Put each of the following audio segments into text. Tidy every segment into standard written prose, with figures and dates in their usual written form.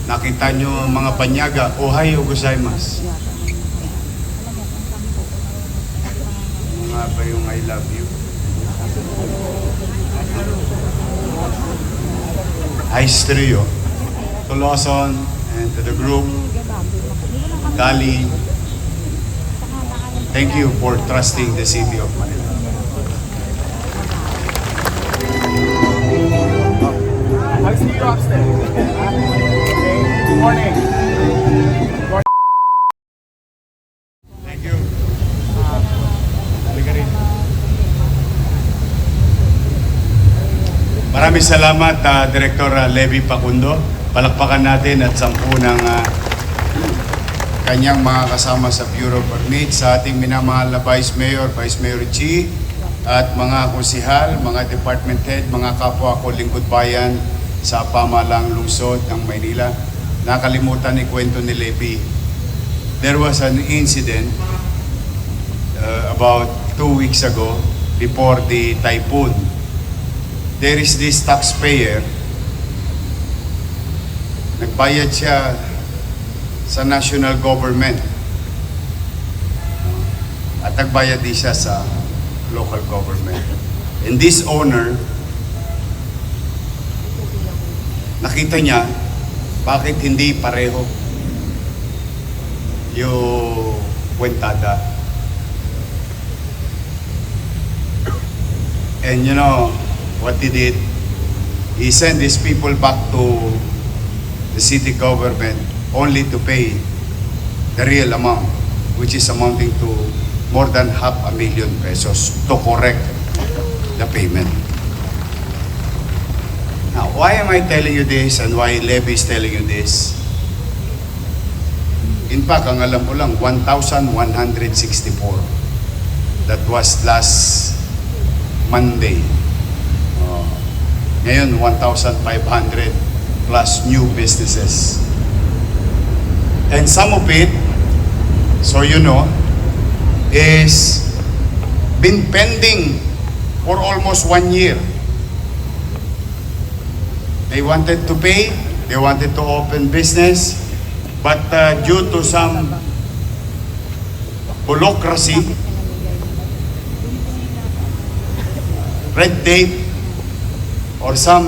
Nakita nyo mga panyaga, Ohayo gozaimasu. Mga ba yung I love you? History, to Lawson and to the group, Dali, thank you for trusting the city of Manila. I'll see you upstairs. Good morning. Thank you. Halika rin. Maraming salamat, Director Levy Pacundo. Palakpakan natin at 10 ng kanyang mga kasama sa Bureau of Permits, sa ating minamahal na Vice Mayor, Vice Mayor Chi, at mga konsihal, mga department head, mga kapwa ko lingkod bayan sa pamahalang lungsod ng Maynila. Nakalimutan ni kwento ni Levy. There was an incident about 2 weeks ago before the typhoon. There is this taxpayer, nagbayad siya sa national government at nagbayad din siya sa local government. And this owner, nakita niya bakit hindi pareho yung kwentada. And you know what he did? He sent these people back to the city government only to pay the real amount, which is amounting to more than 500,000 pesos to correct the payment. Now, why am I telling you this and why Levy is telling you this? In fact, ang alam ko lang, 1,164. That was last Monday. Ngayon, 1,500 plus new businesses. And some of it, so you know, is been pending for almost 1 year. They wanted to pay, they wanted to open business, but due to some bureaucracy, red tape, or some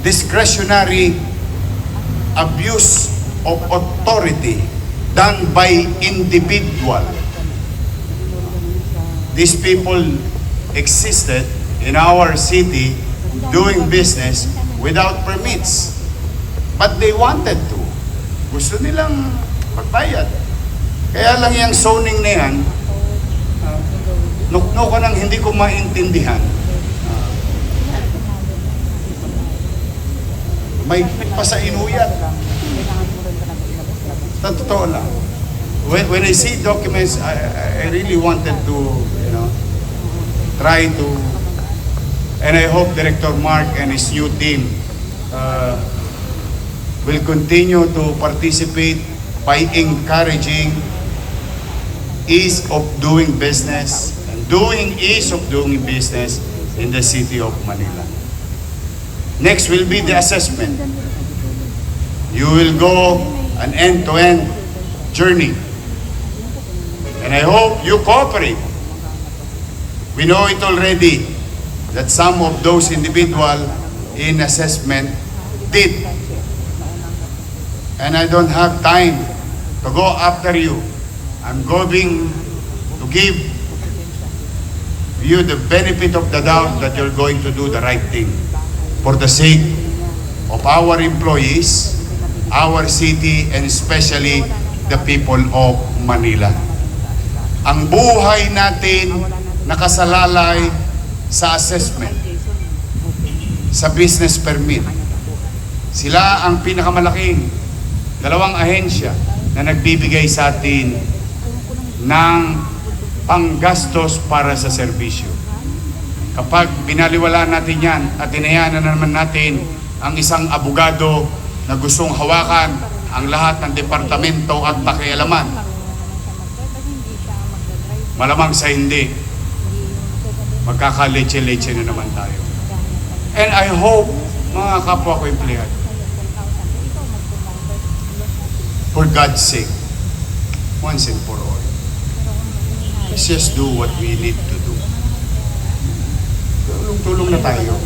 discretionary abuse of authority done by individual. These people existed in our city doing business without permits. But they wanted to. Gusto nilang magbayad. Kaya lang yung zoning na yan, nukno ko nang hindi ko maintindihan. May pa sa inuyat. Sa totoo lang. When I see documents, I really wanted to, you know, try to, and I hope Director Mark and his new team will continue to participate by encouraging ease of doing business and ease of doing business in the city of Manila. Next will be the assessment. You will go an end-to-end journey. And I hope you cooperate. We know it already that some of those individuals in assessment did. And I don't have time to go after you. I'm going to give you the benefit of the doubt that you're going to do the right thing for the sake of our employees, our city, and especially the people of Manila. Ang buhay natin nakasalalay sa assessment, sa business permit. Sila ang pinakamalaking dalawang ahensya na nagbibigay sa atin ng panggastos para sa serbisyo. Kapag binaliwala natin yan at inayanan na naman natin ang isang abogado na gustong hawakan ang lahat ng departamento at pakialaman, malamang sa hindi, magkakaleche-leche na naman tayo. And I hope, mga kapwa ko empleyado, for God's sake, once and for all, let's just do what we need to do. Tulong-tulong na tayo.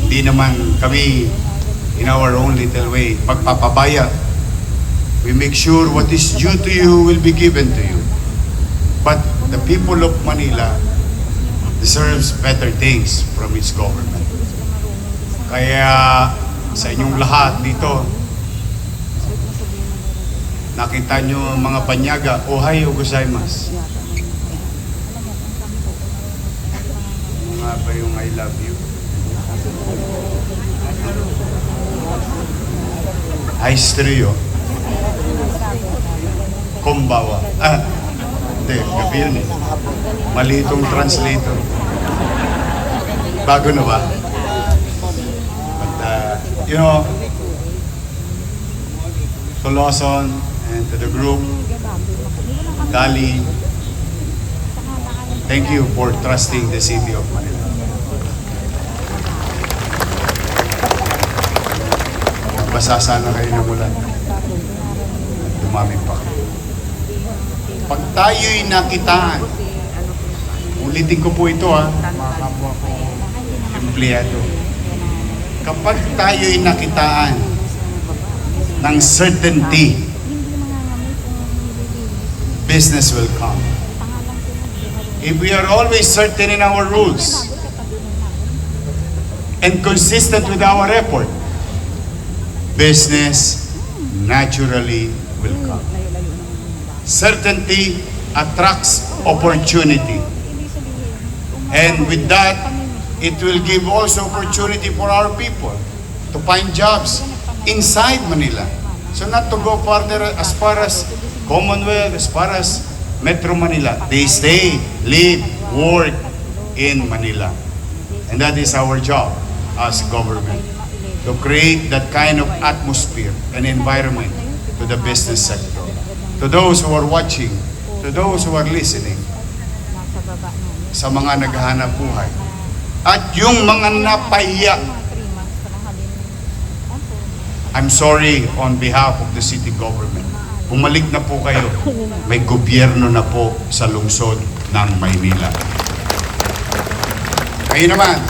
Hindi naman kami in our own little way magpapabaya. We make sure what is due to you will be given to you. But the people of Manila deserves better things from its government. Kaya sa inyong lahat dito, nakita nyo mga panyaga, Ohayo gozaimasu. Mga ba yung I love you? Aistrio. Kombawa. Hindi, gabi yun eh. Mali itong translator. Bago na ba? But, you know, to Lawson and to the group, Dali, thank you for trusting the city of Manila. Basa sana kayo ng ulan. Dumami pa kayo. Pag tayo'y nakitaan, ulitin ko po ito mga kapwa ko, empleyado. Kapag tayo'y nakitaan ng certainty, business will come. If we are always certain in our rules and consistent with our effort, business naturally will come. Certainty attracts opportunity. And with that, it will give also opportunity for our people to find jobs inside Manila. So not to go further as far as Commonwealth, as far as Metro Manila. They stay, live, work in Manila. And that is our job as government, to create that kind of atmosphere and environment to the business sector. To those who are watching, to those who are listening, sa mga naghahanap buhay. At yung mga napahiya, I'm sorry on behalf of the city government. Bumalik na po kayo. May gobyerno na po sa lungsod ng Maynila. Kayo naman,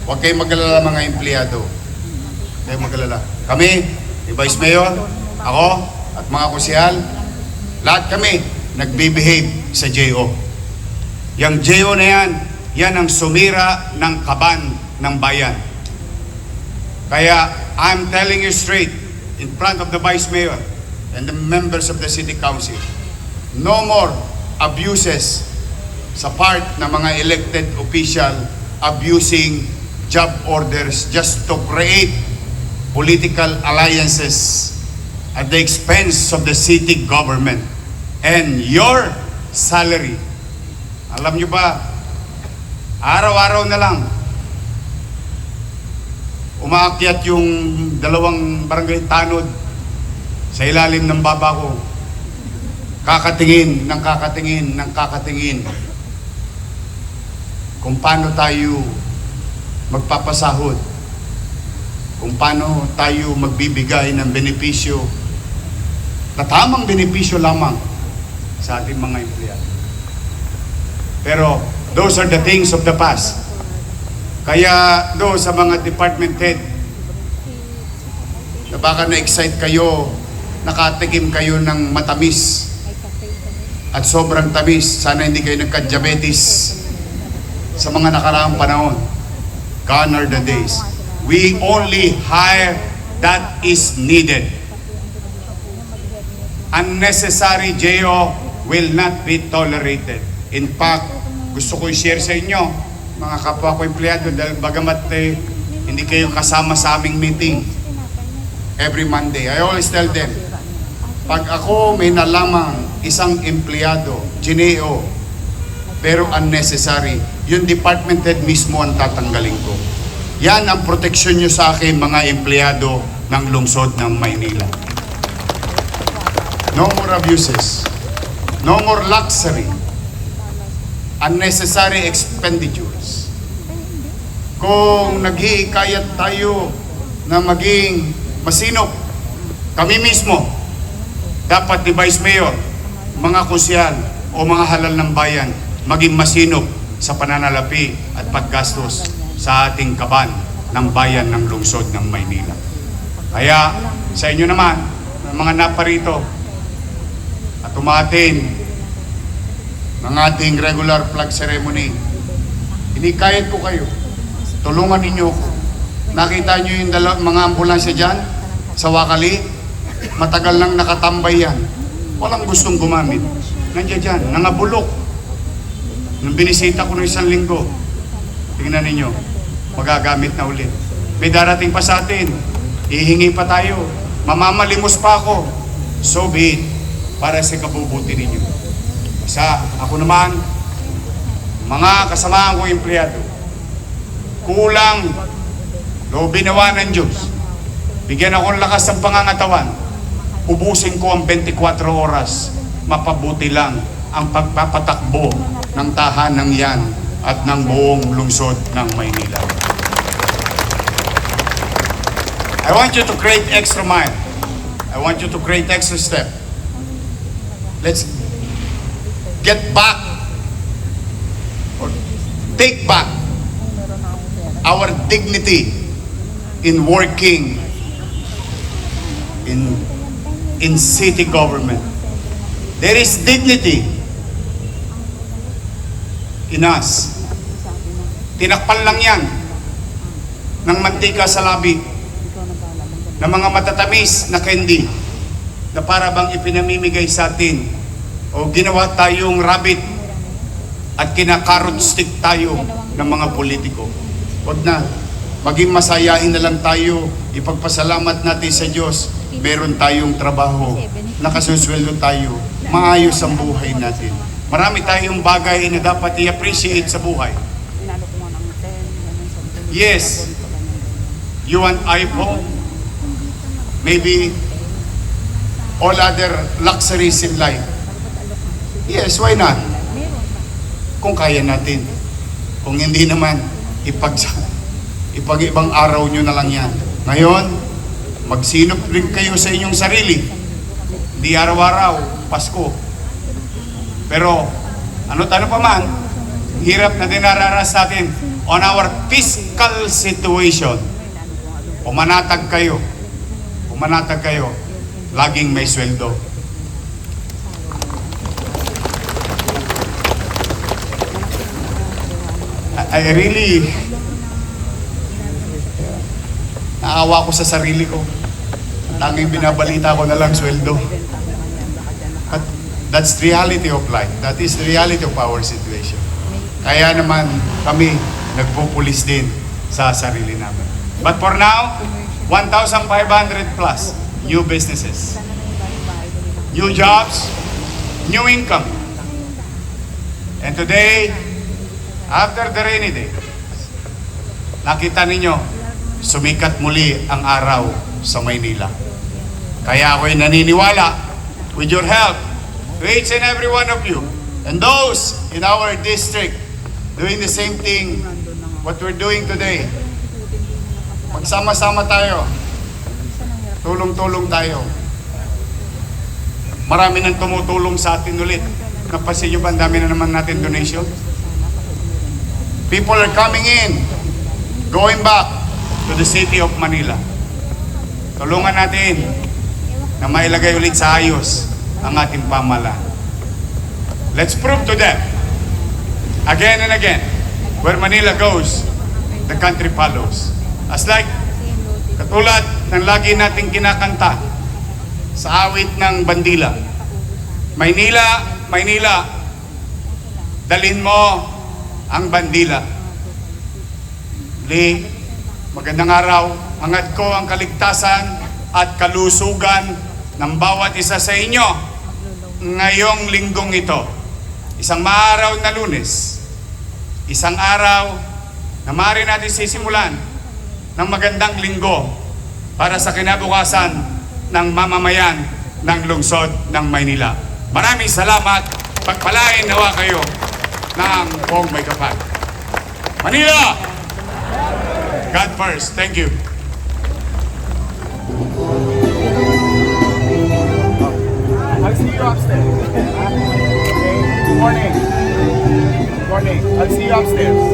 huwag kayong mag-alala mga empleyado. Huwag kayong mag-alala. Kami, ni Vice Mayor, ako, at mga kusyal, lahat kami nagbe-behave sa JO. Yang JO na yan, yan ang sumira ng kaban ng bayan. Kaya, I'm telling you straight, in front of the Vice Mayor and the members of the City Council, no more abuses sa part ng mga elected official abusing job orders just to create political alliances at the expense of the city government and your salary. Alam nyo ba, araw-araw na lang, umaakyat yung dalawang barangay tanod sa ilalim ng baba ko. Kakatingin ng kakatingin kung paano tayo magpapasahod, kung paano tayo magbibigay ng benepisyo, na tamang benepisyo lamang sa ating mga empleyado. Pero those are the things of the past. Kaya do sa mga department head na baka na-excite kayo, nakatikim kayo ng matamis at sobrang tamis, sana hindi kayo nagka-diabetes sa mga nakaraang panahon. Gone are the days. We only hire that is needed. Unnecessary JO will not be tolerated. In fact, gusto ko i-share sa inyo, mga kapwa ko empleyado, dahil bagamat hindi kayo kasama sa aming meeting every Monday. I always tell them, pag ako may nalamang isang empleyado, GNO, pero unnecessary, yung department head mismo ang tatanggalin ko. Yan ang proteksyon nyo sa akin, mga empleyado ng lungsod ng Maynila. No more abuses. No more luxury. Unnecessary expenditures. Kung nag-iikayat tayo na maging masinop, kami mismo, dapat ni Vice Mayor, mga kusyal o mga halal ng bayan, maging masinop sa pananalapi at paggastos sa ating kaban ng bayan ng lungsod ng Maynila. Kaya sa inyo naman, mga naparito at umatin ng ating regular flag ceremony, inikayat ko kayo, tulungan ninyo ako. Nakita nyo yung mga ambulansya dyan sa Wakali, matagal nang nakatambay yan. Walang gustong gumamit. Nandiyan dyan, nangabulok. Nung binisita ko ng 1 linggo, tingnan ninyo, magagamit na ulit. May darating pa sa atin, hihingi pa tayo, mamamalimos pa ako. So be it, para sa kabubuti ninyo. Ako naman, mga kasamahan ko empleyado, kulang, loobin nawa ng Diyos. Bigyan ako ng lakas ng pangangatawan. Ubusin ko ang 24 oras. Mapabuti lang ang pagpapatakbo ng tahanang yan at ng buong lungsod ng Maynila. I want you to create extra mile. I want you to create extra step. Let's get back or take back our dignity in working in city government. There is dignity in us. Tinakpan lang yan ng mantika sa labi, ng mga matatamis na candy na para bang ipinamimigay sa atin, o ginawa tayong rabbit at kinakarot stick tayo ng mga politiko. Huwag na. Maging masayahin na lang tayo, ipagpasalamat natin sa Diyos, meron tayong trabaho, nakasusweldo tayo, maayos ang buhay natin. Marami tayong bagay na dapat i-appreciate sa buhay. Yes, you want iPhone, maybe all other luxuries in life. Yes, why not? Kung kaya natin. Kung hindi naman, ipag-ibang araw nyo na lang yan. Ngayon, magsinop rin kayo sa inyong sarili. Hindi araw-araw, Pasko. Pero, ano pa man, hirap na dinararas natin on our fiscal situation. Pumanatag kayo, laging may sweldo. I really naawa ko sa sarili ko. Tanging binabalita ko na lang sweldo. But that's the reality of life. That is the reality of our situation. Kaya naman kami nagpupulis din sa sarili namin. But for now, 1,500 plus new businesses, new jobs, new income. And today, after the rainy day, nakita ninyo, sumikat muli ang araw sa Maynila. Kaya ako'y naniniwala, with your help, to each and every one of you, and those in our district, doing the same thing, what we're doing today. Magsama-sama tayo. Tulong-tulong tayo. Marami nang tumutulong sa atin ulit. Napansin nyo ba, ang dami na naman natin donation? People are coming in, going back to the city of Manila. Tulungan natin na mailagay ulit sa ayos ang ating pamahalaan. Let's prove to them, again and again, where Manila goes, the country follows. As like, katulad ng lagi nating kinakanta sa awit ng Bandila. Maynila, Maynila, dalhin mo ang bandila. Magandang araw. Hangad ko ang kaligtasan at kalusugan ng bawat isa sa inyo ngayong linggong ito. Isang maaraw na Lunes. Isang araw na maaari natin sisimulan ng magandang linggo para sa kinabukasan ng mamamayan ng lungsod ng Maynila. Maraming salamat. Pagpalain nawa kayo ng buong may kapal. Manila! God first. Thank you. see you upstairs. Okay. Good morning. Good morning. I'll see you upstairs.